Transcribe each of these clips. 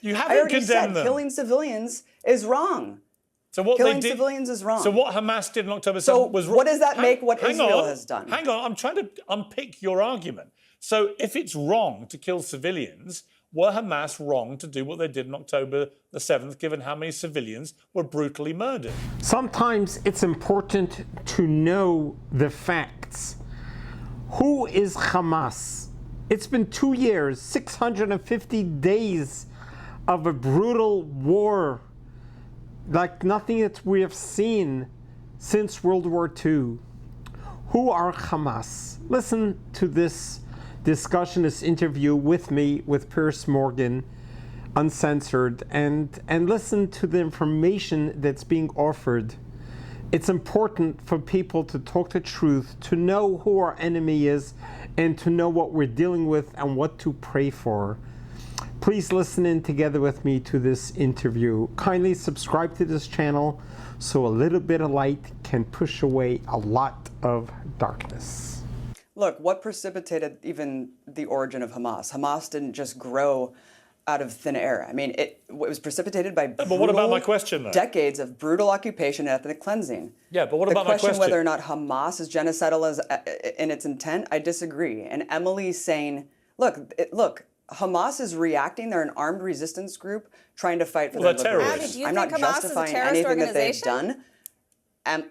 You haven't I already condemned said them. killing civilians is wrong. So what Killing they did, civilians is wrong. So what Hamas did on October 7th So was wrong. what does that make what Israel has done? Hang on, I'm trying to unpick your argument. So if it's wrong to kill civilians, were Hamas wrong to do what they did on October the 7th, given how many civilians were brutally murdered? Sometimes it's important to know the facts. Who is Hamas? It's been 2 years, 650 days of a brutal war like nothing that we have seen since World War II. Who are Hamas? Listen to this discussion, this interview with me, with Piers Morgan, uncensored, and listen to the information that's being offered. It's important for people to talk the truth, to know who our enemy is, and to know what we're dealing with and what to pray for. Please listen in together with me to this interview. Kindly subscribe to this channel so a little bit of light can push away a lot of darkness. Look, what precipitated even the origin of Hamas? Hamas didn't just grow out of thin air. I mean, it was precipitated by But what about my question, though? decades of brutal occupation and ethnic cleansing. Yeah, but what about my question? The question whether or not Hamas is genocidal as in its intent, I disagree. And Emily's saying, look, Hamas is reacting. They're an armed resistance group trying to fight for their liberation. terrorists. Do you I'm think not Hamas is a justifying terrorist anything that they've organization? done.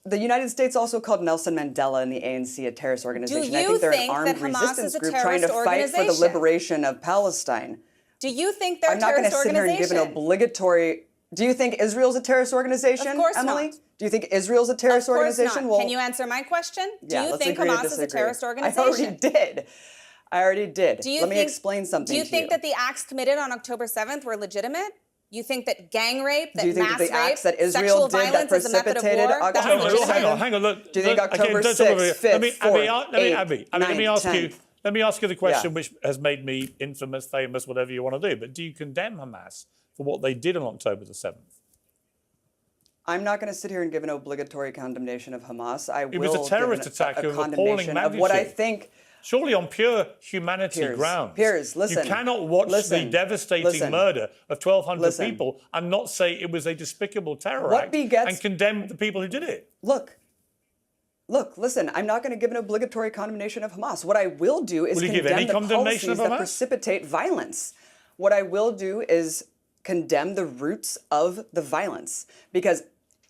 The United States also called Nelson Mandela and the ANC a terrorist organization. I think they're an armed resistance group trying to fight for the liberation of Palestine. Do you think they're a I'm not going to sit here and give an obligatory. Do you think Israel's a terrorist organization, Of course Emily? not. Do you think Israel's a terrorist Of course organization? not. Well, can you answer my question? Do you let's think agree to Hamas is a disagree. terrorist organization? I already did. Do you Let me think- explain something Do you to think that the acts committed on October 7th were legitimate? You think that gang rape, that Do you think mass that the rape, acts that Israel sexual did that violence is a method of precipitated war, that's October legitimate? Hang on, look. Do you think look, October again, don't talk 6th, about- 5th, let me 4th, let me ask 9th, let me ask you the question Yeah. which has made me infamous, famous, whatever you want to do. But do you condemn Hamas for what they did on October the 7th? I'm not going to sit here and give an obligatory condemnation of Hamas. It was a terrorist attack of appalling condemnation of what I magnitude. think. Surely on pure humanity Piers, grounds. Piers, listen. You cannot watch the devastating murder of 1,200 people and not say it was a despicable terror act and condemn the people who did it. Look, listen, I'm not going to give an obligatory condemnation of Hamas. What I will do is condemn the policies that precipitate violence. What I will do is condemn the roots of the violence, because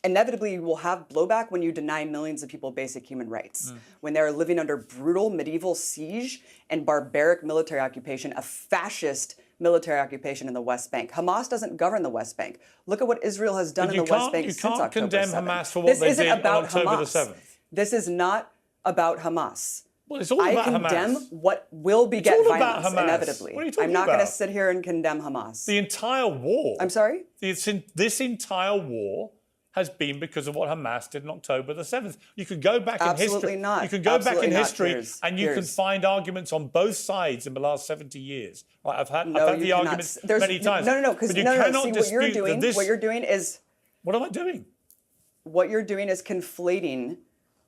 inevitably you will have blowback when you deny millions of people basic human rights, when they're living under brutal medieval siege and barbaric military occupation, a fascist military occupation in the West Bank. Hamas doesn't govern the West Bank. Look at what Israel has done in the West Bank since October 7th. You can't condemn Hamas for what they did on October the 7th. This is not about Hamas. Well, it's all about Hamas. I condemn what will beget violence inevitably. What are you talking I'm not about? going to sit here and condemn Hamas. The entire war. I'm sorry? This entire war has been because of what Hamas did on October the 7th. You can go back in history. Not. You can go back in history Piers. and you can find arguments on both sides in the last 70 years. Right, I've had the arguments many times. No, because but you cannot see, dispute what you're doing is... What am I doing? What you're doing is conflating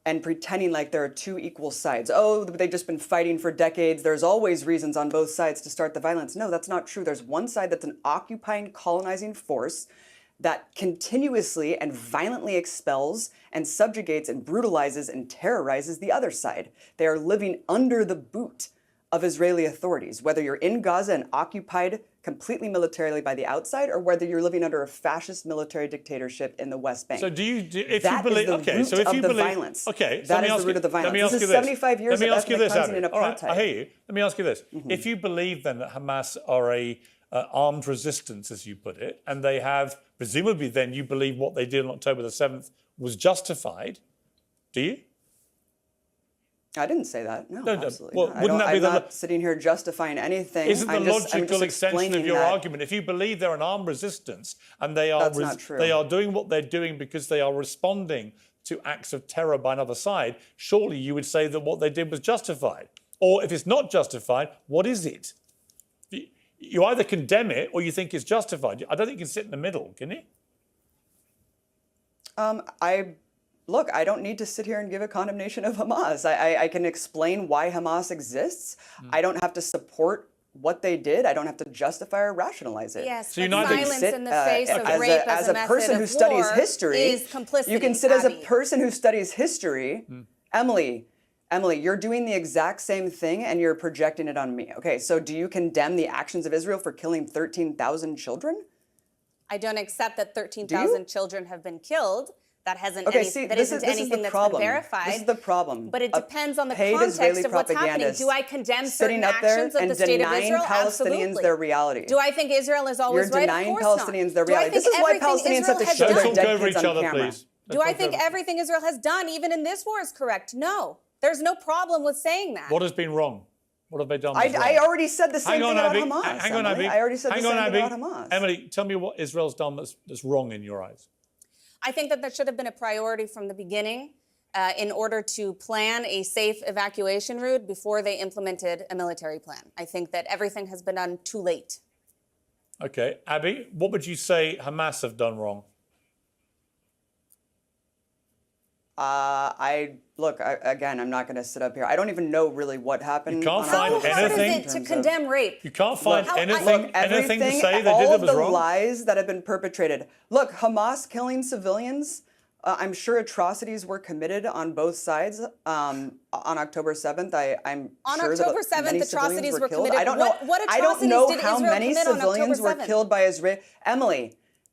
and pretending like there are two equal sides. Oh, they've just been fighting for decades. There's always reasons on both sides to start the violence. No, that's not true. There's one side that's an occupying, colonizing force that continuously and violently expels and subjugates and brutalizes and terrorizes the other side. They are living under the boot of Israeli authorities, whether you're in Gaza and occupied completely militarily by the outside, or whether you're living under a fascist military dictatorship in the West Bank. So do you, if that you believe, is the root of the violence. Okay, that is the root of the violence. This is 75 years of ethnic cleansing and apartheid. All right, I hear you. Let me ask you this. If you believe then that Hamas are a armed resistance, as you put it, and they have, presumably then you believe what they did on October the 7th was justified, do you? I didn't say that. No, absolutely well, not. I'm not sitting here justifying anything. Isn't the logical extension of your argument, if you believe they're an armed resistance and they are doing what they're doing because they are responding to acts of terror by another side, surely you would say that what they did was justified. Or if it's not justified, what is it? You either condemn it or you think it's justified. I don't think you can sit in the middle, can you? Look, I don't need to sit here and give a condemnation of Hamas. I can explain why Hamas exists. I don't have to support what they did, I don't have to justify or rationalize it. Yes, so but silence in the face of rape as a method person who of studies war history, is complicity, you can sit as a Abby. person who studies history, Emily, you're doing the exact same thing and you're projecting it on me. Okay, so do you condemn the actions of Israel for killing 13,000 children? I don't accept that 13,000 children have been killed. That hasn't Okay, anything that's been verified. This is the problem. But it depends on the Paid context Israeli of what's happening. Do I condemn certain actions of the state of Israel? Palestinians their reality. Do I think Israel is always right? You're denying Of course Palestinians not. their reality. This is why Palestinians have to show their dead kids on camera. Do I think everything Israel has done, even in this war, is correct? No. There's no problem with saying that. What has been wrong? What have they done? I already said the same thing about Hamas. Hang on, Abby. I already said the same thing about Hamas. Emily, tell me what Israel's done that's wrong in your eyes. I think that there should have been a priority from the beginning in order to plan a safe evacuation route before they implemented a military plan. I think that everything has been done too late. Okay. Abby, what would you say Hamas have done wrong? Again, I'm not going to sit up here. I don't even know really what happened. You can't find anything. How hard is it to condemn rape? You can't find anything to say they did that was wrong? All of the lies that have been perpetrated. Look, Hamas killing civilians, I'm sure atrocities were committed on both sides on October 7th. I'm sure October that 7th, many atrocities civilians were killed. committed. I don't know. What I don't atrocities know did how Israel many commit on civilians October were 7th? killed by Israel.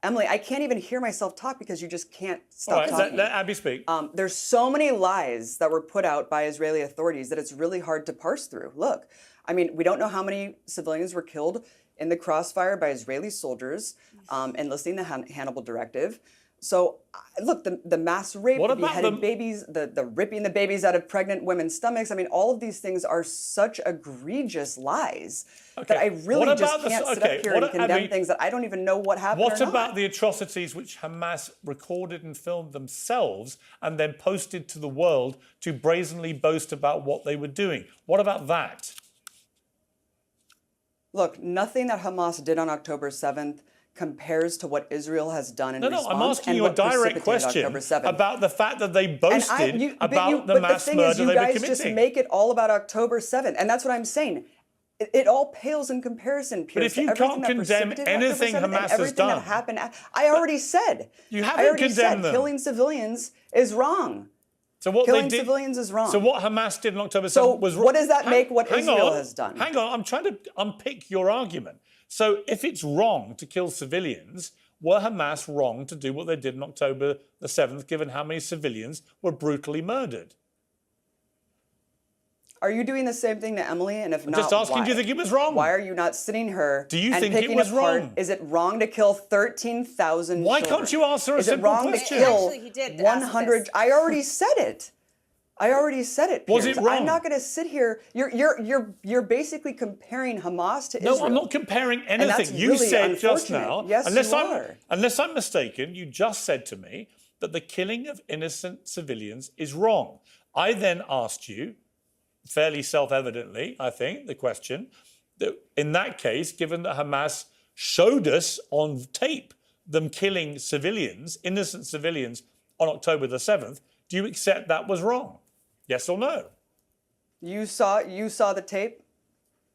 Emily, I can't even hear myself talk because you just can't stop talking. Let Abby speak. There's so many lies that were put out by Israeli authorities that it's really hard to parse through. Look, I mean, we don't know how many civilians were killed in the crossfire by Israeli soldiers enlisting the Hannibal Directive. So, look, the mass rape, the beheaded babies, the ripping the babies out of pregnant women's stomachs. I mean, all of these things are such egregious lies that I really just can't sit up here and condemn things that I don't even know what happened. What about the atrocities which Hamas recorded and filmed themselves and then posted to the world to brazenly boast about what they were doing? What about that? Look, nothing that Hamas did on October 7th compares to what Israel has done in response. I'm asking you a direct question about the fact that they boasted about the mass murder they were committing. You guys just make it all about October 7th, and that's what I'm saying. It all pales in comparison, Piers. But if you can't condemn anything Hamas has done, that happened, I already said. You haven't condemned them. Killing civilians is wrong. So what Killing they did, civilians is wrong. So what Hamas did on October 7th was wrong. So what does that make what Israel has done? Hang on, I'm trying to unpick your argument. So if it's wrong to kill civilians, were Hamas wrong to do what they did on October the 7th, given how many civilians were brutally murdered? Are you doing the same thing to Emily? And if not, just asking, why? Do you think it was wrong? Why are you not sitting her Do you and think picking it was apart, wrong? Is it wrong to kill 13,000 Why children? can't you answer a simple question? Is it wrong to Actually, he did kill 100? I already said it. Piers. Was it wrong? I'm not going to sit here. You're basically comparing Hamas to Israel. No, I'm not comparing anything. You really said just now, yes, unless I'm mistaken, you just said to me that the killing of innocent civilians is wrong. I then asked you, fairly self-evidently, I think, the question, that in that case, given that Hamas showed us on tape them killing civilians, innocent civilians, on October the 7th, do you accept that was wrong? Yes or no? You saw the tape?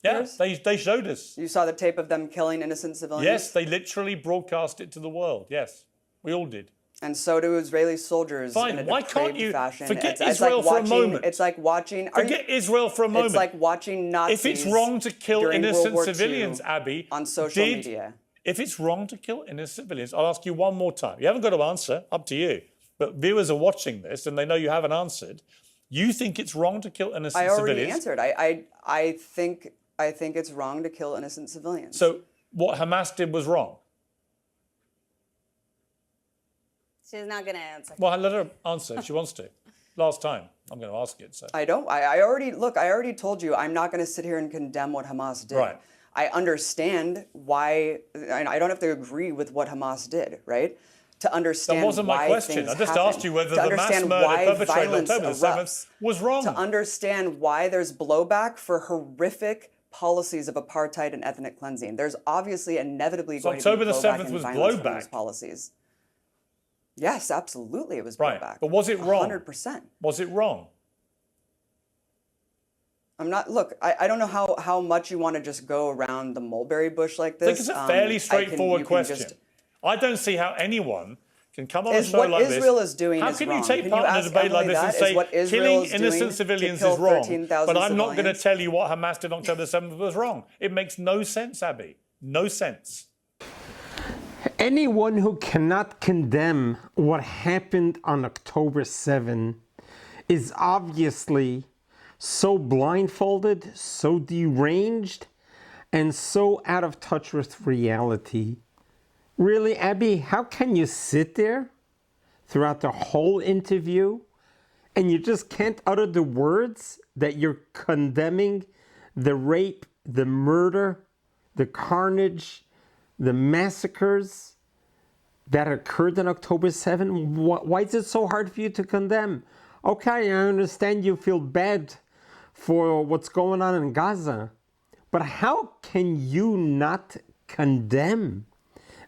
Yeah, they showed us. You saw the tape of them killing innocent civilians? Yes, they literally broadcast it to the world. Yes, we all did. And so do Israeli soldiers in a Why can't you fashion. forget Israel for a moment? It's like watching... Forget Israel for a moment. It's like watching Nazis. If it's wrong to kill innocent civilians, Abby... On social media. If it's wrong to kill innocent civilians, I'll ask you one more time. You haven't got to answer, up to you. But viewers are watching this and they know you haven't answered. You think it's wrong to kill innocent civilians? I already answered. I think it's wrong to kill innocent civilians. So what Hamas did was wrong? She's not going to answer. Well, let her answer if she wants to. Last time, I'm going to ask it. So. I already told you I'm not going to sit here and condemn what Hamas did. Right. I understand why, and I don't have to agree with what Hamas did, right? To understand why that wasn't my question. I just asked you whether the mass murder perpetrated on October the 7th was wrong. To understand why there's blowback for horrific policies of apartheid and ethnic cleansing. There's obviously inevitably going to be blowback and violence from those policies. Yes, absolutely, it was blowback. Right, but was it wrong? 100%. Was it wrong? I'm not. Look, I don't know how much you want to just go around the mulberry bush like this. I think it's a fairly straightforward question. I don't see how anyone can come on a show like this. What Israel is doing how is can wrong. you take part in a debate like this and say killing innocent civilians is wrong, but I'm not going to tell you what Hamas did on October 7th was wrong? It makes no sense, Abby. No sense. Anyone who cannot condemn what happened on October 7 is obviously so blindfolded, so deranged, and so out of touch with reality. Really, Abby, how can you sit there throughout the whole interview and you just can't utter the words that you're condemning the rape, the murder, the carnage, the massacres that occurred on October 7? Why is it so hard for you to condemn? Okay, I understand you feel bad for what's going on in Gaza, but how can you not condemn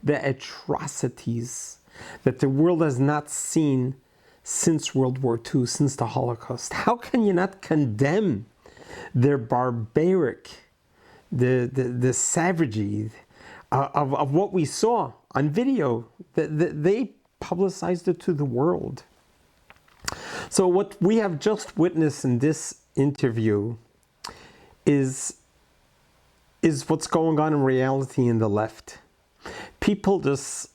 the atrocities that the world has not seen since World War II, since the Holocaust? How can you not condemn their barbaric, the savagery of what we saw on video? They publicized it to the world. So what we have just witnessed in this interview is what's going on in reality in the left. People just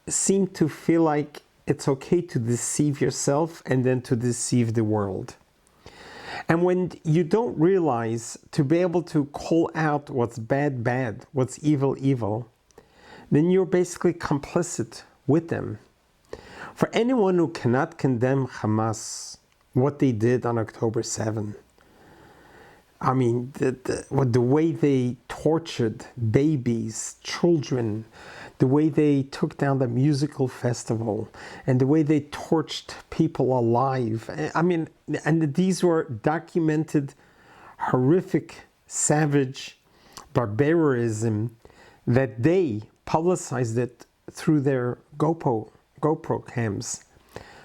seem to feel like it's okay to deceive yourself and then to deceive the world. And when you don't realize to be able to call out what's bad, bad, what's evil, evil, then you're basically complicit with them. For anyone who cannot condemn Hamas, what they did on October 7, I mean, the way they tortured babies, children, the way they took down the musical festival, and the way they torched people alive. I mean, and these were documented, horrific, savage barbarism that they publicized it through their GoPro cams.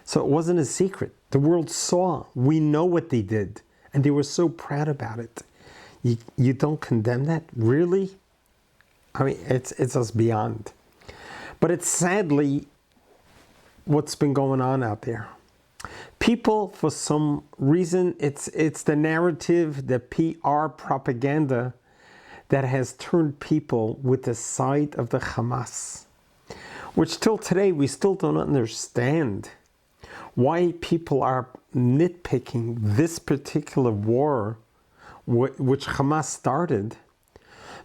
So it wasn't a secret. The world saw. We know what they did. And they were so proud about it. You don't condemn that? Really? I mean, it's just beyond. But it's sadly what's been going on out there. People, for some reason, it's the narrative, the PR propaganda that has turned people with the side of the Hamas, which till today we still don't understand why people are nitpicking this particular war, which Hamas started,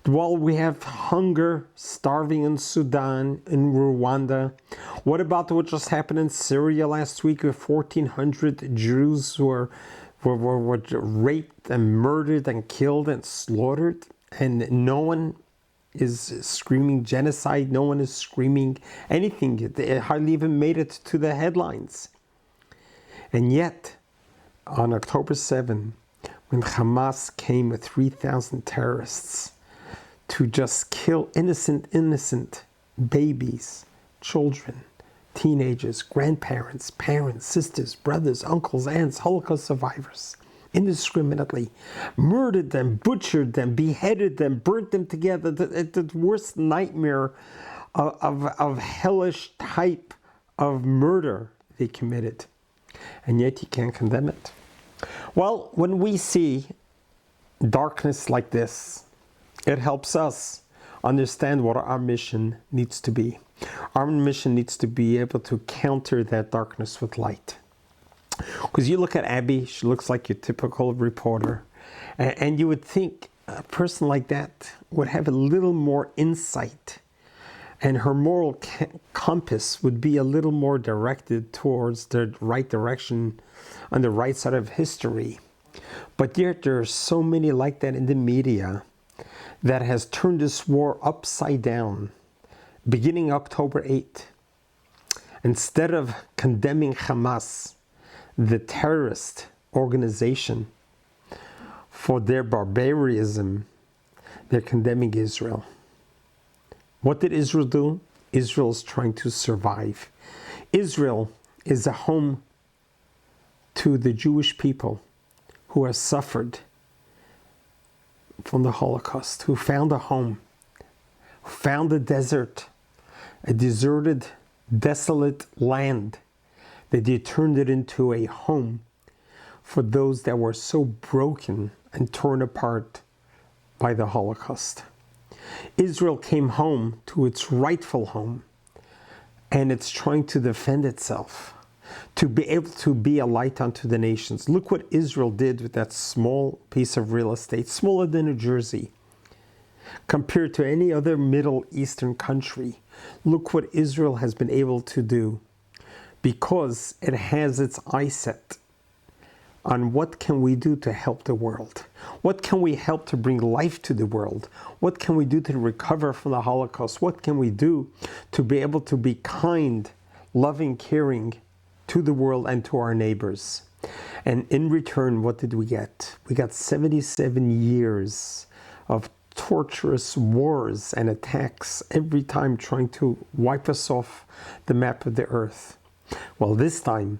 while we have hunger, starving in Sudan, in Rwanda. What about what just happened in Syria last week with 1,400 Jews who were raped and murdered and killed and slaughtered? And no one is screaming genocide, no one is screaming anything. It hardly even made it to the headlines. And yet, on October 7, when Hamas came with 3,000 terrorists to just kill innocent babies, children, teenagers, grandparents, parents, sisters, brothers, uncles, aunts, Holocaust survivors, indiscriminately, murdered them, butchered them, beheaded them, burnt them together, the worst nightmare of hellish type of murder they committed. And yet you can't condemn it. Well, when we see darkness like this, it helps us understand what our mission needs to be. Our mission needs to be able to counter that darkness with light. Because you look at Abby, she looks like your typical reporter, and you would think a person like that would have a little more insight, and her moral compass would be a little more directed towards the right direction on the right side of history. But yet there are so many like that in the media that has turned this war upside down, beginning October 8th. Instead of condemning Hamas, the terrorist organization, for their barbarism, they're condemning Israel. What did Israel do? Israel is trying to survive. Israel is a home to the Jewish people who have suffered from the Holocaust, who found a home, who found a desert, a deserted, desolate land, that they turned it into a home for those that were so broken and torn apart by the Holocaust. Israel came home to its rightful home, and it's trying to defend itself, to be able to be a light unto the nations. Look what Israel did with that small piece of real estate, smaller than New Jersey, compared to any other Middle Eastern country. Look what Israel has been able to do, because it has its eye set on what can we do to help the world. What can we help to bring life to the world? What can we do to recover from the Holocaust? What can we do to be able to be kind, loving, caring to the world and to our neighbors? And in return, what did we get? We got 77 years of torturous wars and attacks, every time trying to wipe us off the map of the earth. Well, this time,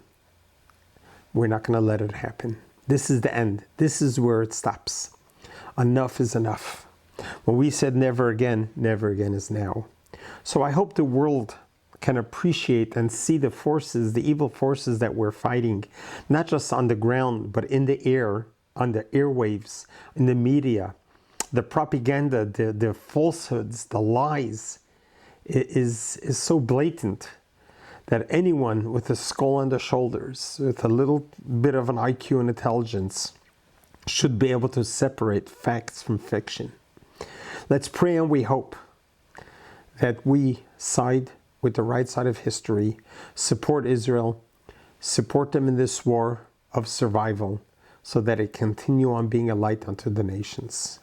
we're not going to let it happen. This is the end. This is where it stops. Enough is enough. When we said never again is now. So I hope the world can appreciate and see the forces, the evil forces that we're fighting, not just on the ground, but in the air, on the airwaves, in the media. The propaganda, the falsehoods, the lies is so blatant that anyone with a skull on their shoulders, with a little bit of an IQ and intelligence, should be able to separate facts from fiction. Let's pray and we hope that we side with the right side of history, support Israel, support them in this war of survival, so that it continue on being a light unto the nations.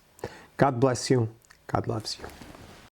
God bless you. God loves you.